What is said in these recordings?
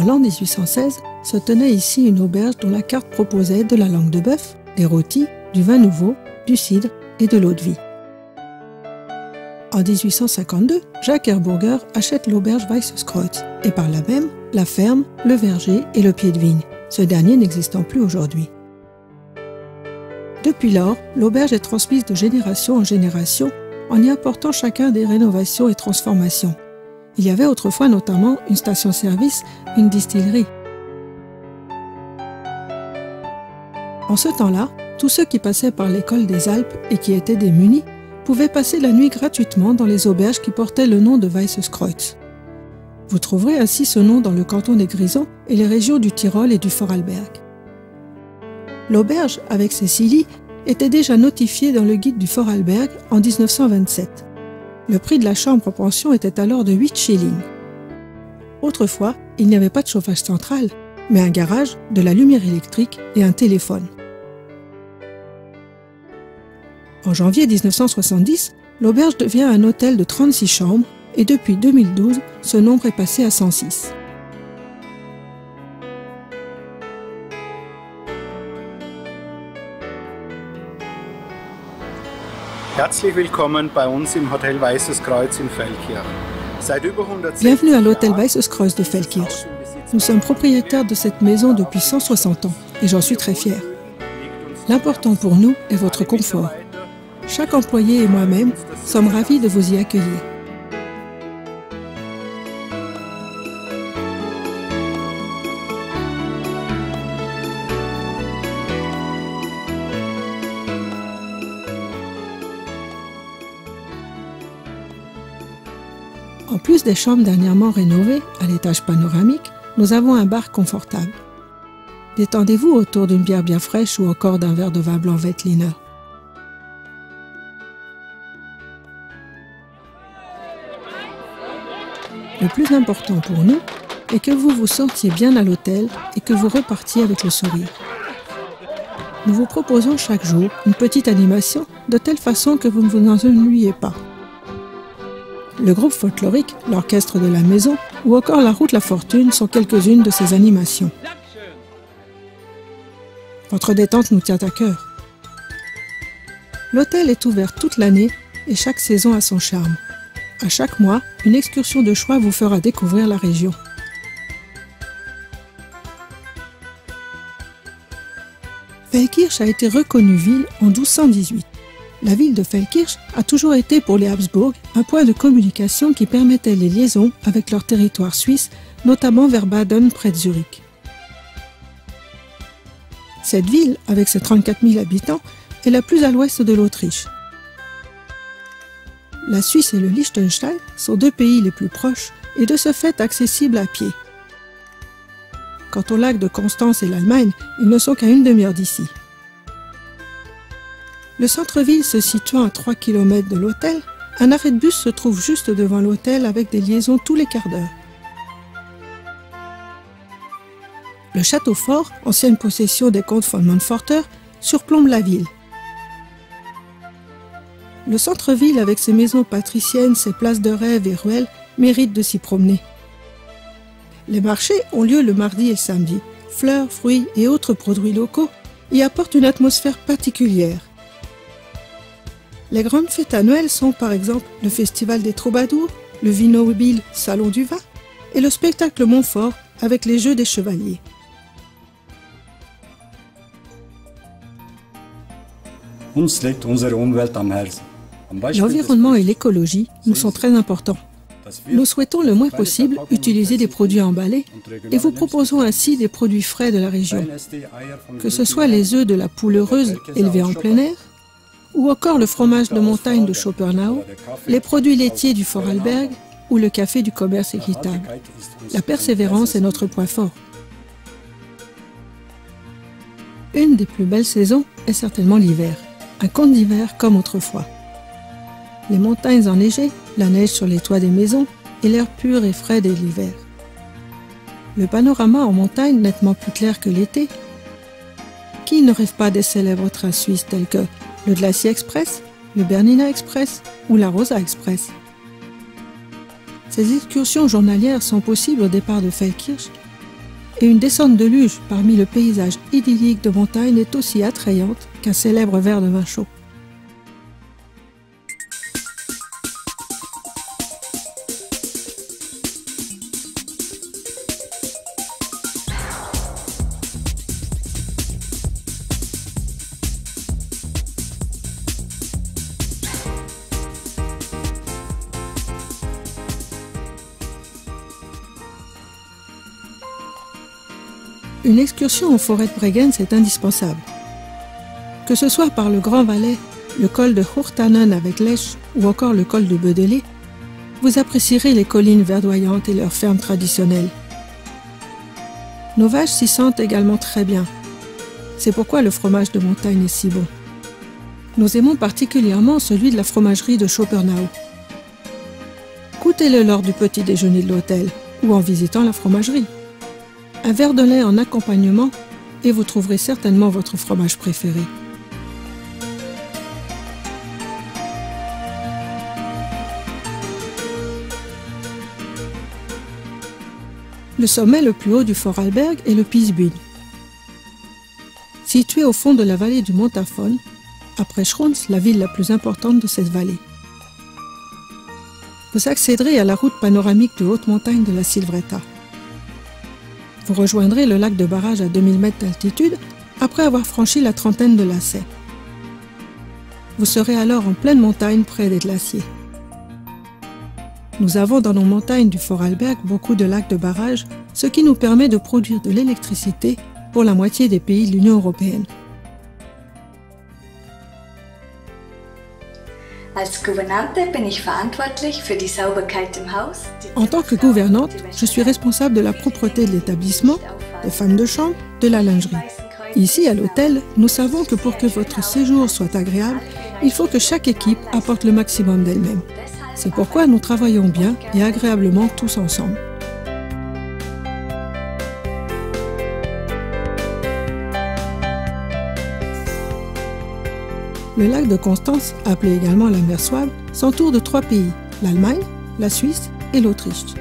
l'an 1816, se tenait ici une auberge dont la carte proposait de la langue de bœuf, des rôtis, du vin nouveau, du cidre et de l'eau de vie. En 1852, Jacques Erburger achète l'auberge Weisskreuz et par là même la ferme, le verger et le pied de vigne, ce dernier n'existant plus aujourd'hui. Depuis lors, l'auberge est transmise de génération en génération en y apportant chacun des rénovations et transformations. Il y avait autrefois notamment une station-service, une distillerie. En ce temps-là, tous ceux qui passaient par l'école des Alpes et qui étaient démunis pouvaient passer la nuit gratuitement dans les auberges qui portaient le nom de Weisskreuz. Vous trouverez ainsi ce nom dans le canton des Grisons et les régions du Tyrol et du Vorarlberg. L'auberge, avec ses 6 lits, était déjà notifiée dans le guide du Vorarlberg en 1927. Le prix de la chambre pension était alors de 8 shillings. Autrefois, il n'y avait pas de chauffage central, mais un garage, de la lumière électrique et un téléphone. En janvier 1970, l'auberge devient un hôtel de 36 chambres et depuis 2012, ce nombre est passé à 106. Herzlich willkommen bei uns im Hotel Weisskreuz in Feldkirch. Bienvenue à l'hôtel Weisskreuz de Feldkirch. Nous sommes propriétaires de cette maison depuis 160 ans et j'en suis très fier. L'important pour nous est votre confort. Chaque employé et moi-même sommes ravis de vous y accueillir. En plus des chambres dernièrement rénovées, à l'étage panoramique, nous avons un bar confortable. Détendez-vous autour d'une bière bien fraîche ou encore d'un verre de vin blanc Veltliner. Le plus important pour nous est que vous vous sentiez bien à l'hôtel et que vous repartiez avec le sourire. Nous vous proposons chaque jour une petite animation de telle façon que vous ne vous ennuyez pas. Le groupe folklorique, l'orchestre de la maison ou encore la route La Fortune sont quelques-unes de ces animations. Votre détente nous tient à cœur. L'hôtel est ouvert toute l'année et chaque saison a son charme. À chaque mois, une excursion de choix vous fera découvrir la région. Feldkirch a été reconnue ville en 1218. La ville de Feldkirch a toujours été pour les Habsbourg un point de communication qui permettait les liaisons avec leur territoire suisse, notamment vers Baden près de Zurich. Cette ville, avec ses 34 000 habitants, est la plus à l'ouest de l'Autriche. La Suisse et le Liechtenstein sont 2 pays les plus proches et de ce fait accessibles à pied. Quant au lac de Constance et l'Allemagne, ils ne sont qu'à une demi-heure d'ici. Le centre-ville se situant à 3 km de l'hôtel, un arrêt de bus se trouve juste devant l'hôtel avec des liaisons tous les quarts d'heure. Le château fort, ancienne possession des comtes von Montforter, surplombe la ville. Le centre-ville avec ses maisons patriciennes, ses places de rêve et ruelles mérite de s'y promener. Les marchés ont lieu le mardi et le samedi. Fleurs, fruits et autres produits locaux y apportent une atmosphère particulière. Les grandes fêtes annuelles sont par exemple le Festival des Troubadours, le Wienermobile Salon du Vin et le spectacle Montfort avec les Jeux des Chevaliers. L'environnement et l'écologie nous sont très importants. Nous souhaitons le moins possible utiliser des produits emballés et vous proposons ainsi des produits frais de la région, que ce soit les œufs de la poule heureuse élevés en plein air, ou encore le fromage de montagne de Schopernau, les produits laitiers du Vorarlberg ou le café du commerce équitable. La persévérance est notre point fort. Une des plus belles saisons est certainement l'hiver, un conte d'hiver comme autrefois. Les montagnes enneigées, la neige sur les toits des maisons et l'air pur et frais de l'hiver. Le panorama en montagne nettement plus clair que l'été. Qui ne rêve pas des célèbres trains suisses tels que le Glacier Express, le Bernina Express ou la Rosa Express? Ces excursions journalières sont possibles au départ de Feldkirch et une descente de luge parmi le paysage idyllique de montagne est aussi attrayante qu'un célèbre verre de vin chaud. Une excursion en forêt de Bregenz est indispensable. Que ce soit par le Grand Valais, le col de Hochtannen avec Lech ou encore le col de Bödeli, vous apprécierez les collines verdoyantes et leurs fermes traditionnelles. Nos vaches s'y sentent également très bien. C'est pourquoi le fromage de montagne est si bon. Nous aimons particulièrement celui de la fromagerie de Schopernau. Goûtez-le lors du petit déjeuner de l'hôtel ou en visitant la fromagerie. Un verre de lait en accompagnement et vous trouverez certainement votre fromage préféré. Le sommet le plus haut du Vorarlberg est le Piesbühn. Situé au fond de la vallée du Montafon, après Schruns, la ville la plus importante de cette vallée. Vous accéderez à la route panoramique de haute montagne de la Silvretta. Vous rejoindrez le lac de barrage à 2000 mètres d'altitude après avoir franchi la trentaine de lacets. Vous serez alors en pleine montagne près des glaciers. Nous avons dans nos montagnes du Vorarlberg beaucoup de lacs de barrage, ce qui nous permet de produire de l'électricité pour la moitié des pays de l'Union européenne. En tant que gouvernante, je suis responsable de la propreté de l'établissement, des femmes de chambre, de la lingerie. Ici, à l'hôtel, nous savons que pour que votre séjour soit agréable, il faut que chaque équipe apporte le maximum d'elle-même. C'est pourquoi nous travaillons bien et agréablement tous ensemble. Le lac de Constance, appelé également la mer Souabe, s'entoure de 3 pays, l'Allemagne, la Suisse et l'Autriche.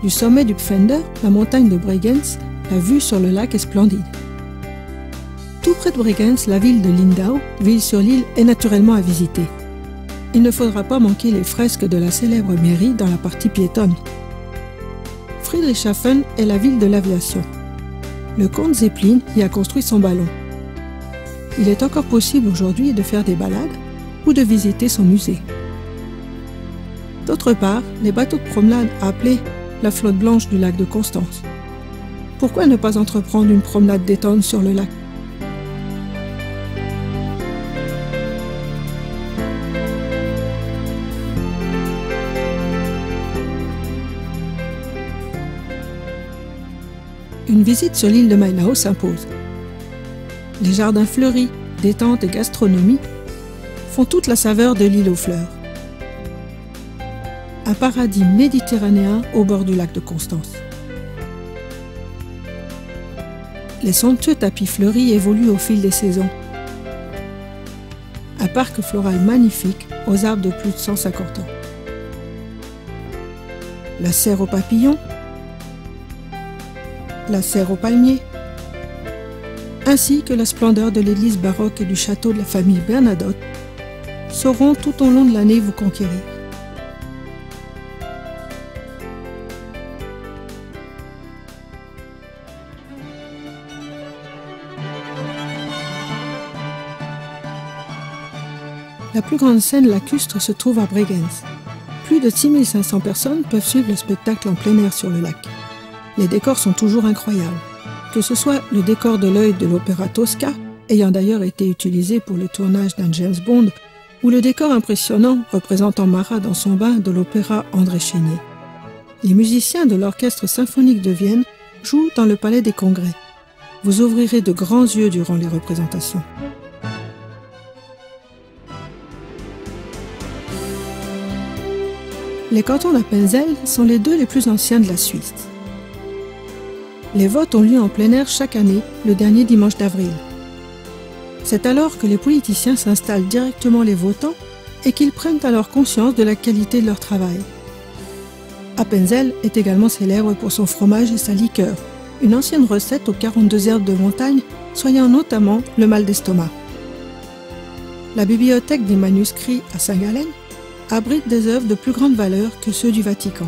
Du sommet du Pfänder, la montagne de Bregenz, la vue sur le lac est splendide. Tout près de Bregenz, la ville de Lindau, ville sur l'île, est naturellement à visiter. Il ne faudra pas manquer les fresques de la célèbre mairie dans la partie piétonne. Friedrichshafen est la ville de l'aviation. Le comte Zeppelin y a construit son ballon. Il est encore possible aujourd'hui de faire des balades ou de visiter son musée. D'autre part, les bateaux de promenade appelés la flotte blanche du lac de Constance. Pourquoi ne pas entreprendre une promenade détente sur le lac? Une visite sur l'île de Mainau s'impose. Les jardins fleuris, détente et gastronomie font toute la saveur de l'île aux fleurs. Un paradis méditerranéen au bord du lac de Constance. Les somptueux tapis fleuris évoluent au fil des saisons. Un parc floral magnifique aux arbres de plus de 150 ans. La serre aux papillons, la serre aux palmiers, ainsi que la splendeur de l'église baroque et du château de la famille Bernadotte sauront tout au long de l'année vous conquérir. La plus grande scène lacustre se trouve à Bregenz. Plus de 6500 personnes peuvent suivre le spectacle en plein air sur le lac. Les décors sont toujours incroyables. Que ce soit le décor de l'œil de l'opéra Tosca, ayant d'ailleurs été utilisé pour le tournage d'un James Bond, ou le décor impressionnant représentant Marat dans son bain de l'opéra André Chénier. Les musiciens de l'Orchestre symphonique de Vienne jouent dans le Palais des Congrès. Vous ouvrirez de grands yeux durant les représentations. Les cantons d'Appenzell sont les 2 les plus anciens de la Suisse. Les votes ont lieu en plein air chaque année, le dernier dimanche d'avril. C'est alors que les politiciens s'installent directement les votants et qu'ils prennent alors conscience de la qualité de leur travail. Appenzell est également célèbre pour son fromage et sa liqueur, une ancienne recette aux 42 herbes de montagne, soignant notamment le mal d'estomac. La bibliothèque des manuscrits à Saint-Gallen abrite des œuvres de plus grande valeur que ceux du Vatican.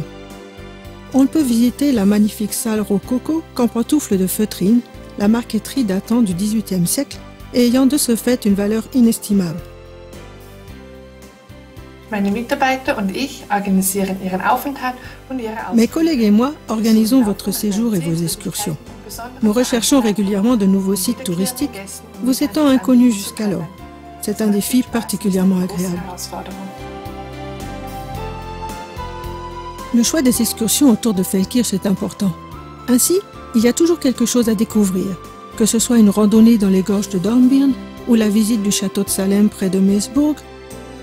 On peut visiter la magnifique salle rococo qu'en pantoufles de feutrine, la marqueterie datant du XVIIIe siècle et ayant de ce fait une valeur inestimable. Mes collègues et moi organisons votre séjour et vos excursions. Nous recherchons régulièrement de nouveaux sites touristiques, vous étant inconnus jusqu'alors. C'est un défi particulièrement agréable. Le choix des excursions autour de Feldkirch est important. Ainsi, il y a toujours quelque chose à découvrir, que ce soit une randonnée dans les gorges de Dornbirn ou la visite du château de Salem près de Meßburg,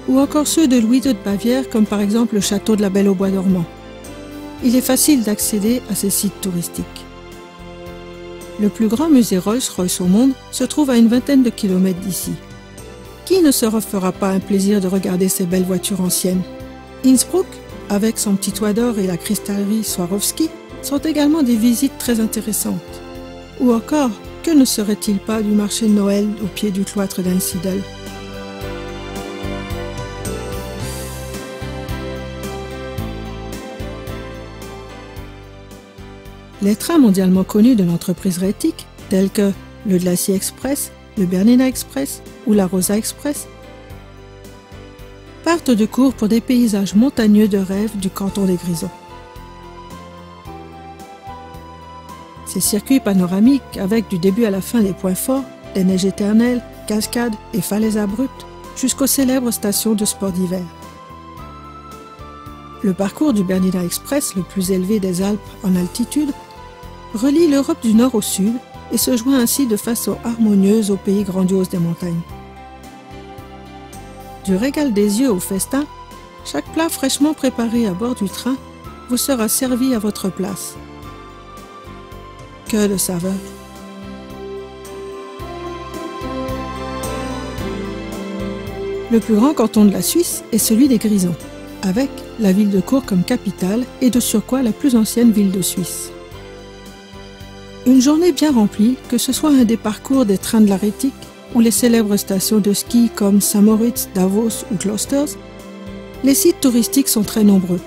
ou encore ceux de Louise de Bavière comme par exemple le château de la Belle au bois dormant. Il est facile d'accéder à ces sites touristiques. Le plus grand musée Rolls-Royce au monde se trouve à une vingtaine de kilomètres d'ici. Qui ne se refera pas un plaisir de regarder ces belles voitures anciennes? Innsbruck, avec son petit toit d'or et la cristallerie Swarovski, sont également des visites très intéressantes. Ou encore, que ne serait-il pas du marché de Noël au pied du cloître d'Einsiedel? Les trains mondialement connus de l'entreprise Rettig, tels que le Glacier Express, le Bernina Express ou la Rosa Express, partent de court pour des paysages montagneux de rêve du canton des Grisons. Ces circuits panoramiques, avec du début à la fin des points forts, des neiges éternelles, cascades et falaises abruptes, jusqu'aux célèbres stations de sport d'hiver. Le parcours du Bernina Express, le plus élevé des Alpes en altitude, relie l'Europe du Nord au Sud et se joint ainsi de façon harmonieuse au pays grandiose des montagnes. Du régal des yeux au festin, chaque plat fraîchement préparé à bord du train vous sera servi à votre place. Que de saveur! Le plus grand canton de la Suisse est celui des Grisons, avec la ville de Chur comme capitale et de surcroît la plus ancienne ville de Suisse. Une journée bien remplie, que ce soit un des parcours des trains de la Rettig ou les célèbres stations de ski comme Saint-Moritz, Davos ou Klosters, les sites touristiques sont très nombreux.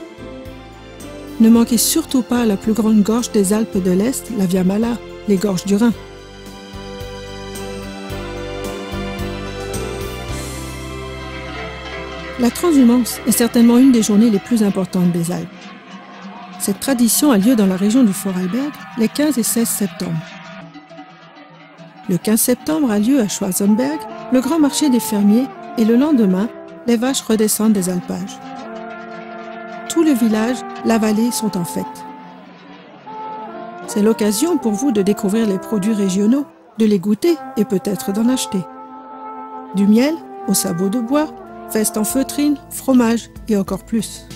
Ne manquez surtout pas la plus grande gorge des Alpes de l'Est, la Via Mala, les gorges du Rhin. La transhumance est certainement une des journées les plus importantes des Alpes. Cette tradition a lieu dans la région du Vorarlberg les 15 et 16 septembre. Le 15 septembre a lieu à Schwarzenberg le grand marché des fermiers et le lendemain, les vaches redescendent des alpages. Tout le village, la vallée sont en fête. C'est l'occasion pour vous de découvrir les produits régionaux, de les goûter et peut-être d'en acheter. Du miel au sabot de bois, festes en feutrine, fromage et encore plus.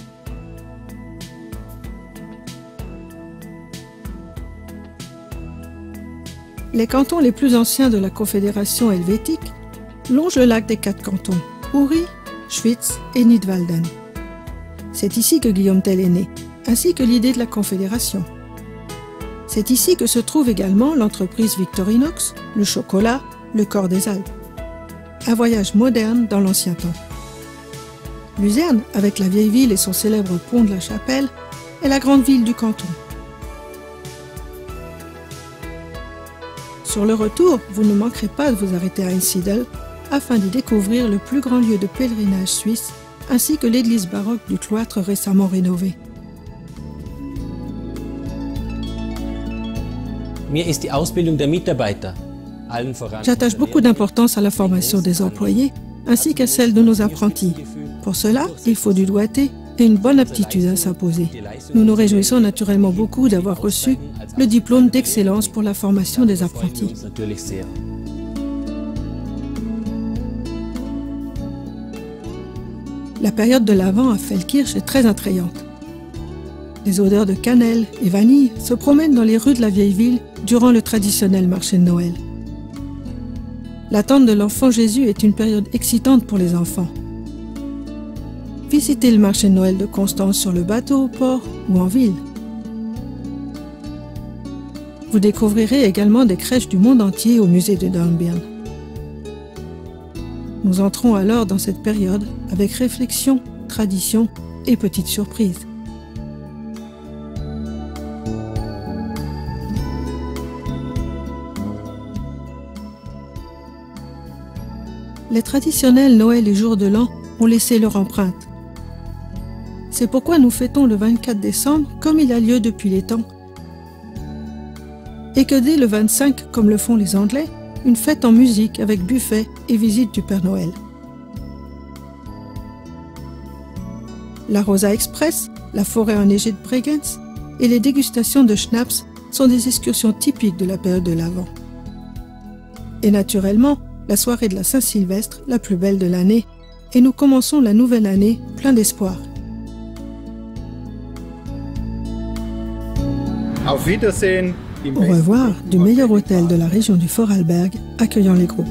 Les cantons les plus anciens de la Confédération helvétique longent le lac des 4 cantons, Uri, Schwyz et Nidwalden. C'est ici que Guillaume Tell est né, ainsi que l'idée de la Confédération. C'est ici que se trouve également l'entreprise Victorinox, le chocolat, le corps des Alpes. Un voyage moderne dans l'ancien temps. Luzerne, avec la vieille ville et son célèbre pont de la Chapelle, est la grande ville du canton. Sur le retour, vous ne manquerez pas de vous arrêter à Einsiedel afin d'y découvrir le plus grand lieu de pèlerinage suisse ainsi que l'église baroque du cloître récemment rénovée. J'attache beaucoup d'importance à la formation des employés ainsi qu'à celle de nos apprentis. Pour cela, il faut du doigté et une bonne aptitude à s'imposer. Nous nous réjouissons naturellement beaucoup d'avoir reçu le diplôme d'excellence pour la formation des apprentis. La période de l'Avent à Feldkirch est très attrayante. Les odeurs de cannelle et vanille se promènent dans les rues de la vieille ville durant le traditionnel marché de Noël. L'attente de l'enfant Jésus est une période excitante pour les enfants. visitez le marché de Noël de Constance sur le bateau au port ou en ville. Vous découvrirez également des crèches du monde entier au musée de Dornbirn. Nous entrons alors dans cette période avec réflexion, tradition et petites surprises. Les traditionnels Noël et Jour de l'An ont laissé leur empreinte. C'est pourquoi nous fêtons le 24 décembre comme il a lieu depuis les temps. Et que dès le 25, comme le font les Anglais, une fête en musique avec buffet et visite du Père Noël. La Rosa Express, la forêt enneigée de Bregenz et les dégustations de schnapps sont des excursions typiques de la période de l'Avent. Et naturellement, la soirée de la Saint-Sylvestre, la plus belle de l'année, et nous commençons la nouvelle année plein d'espoir. Auf Wiedersehen. Au revoir du meilleur hôtel de la région du Vorarlberg accueillant les groupes.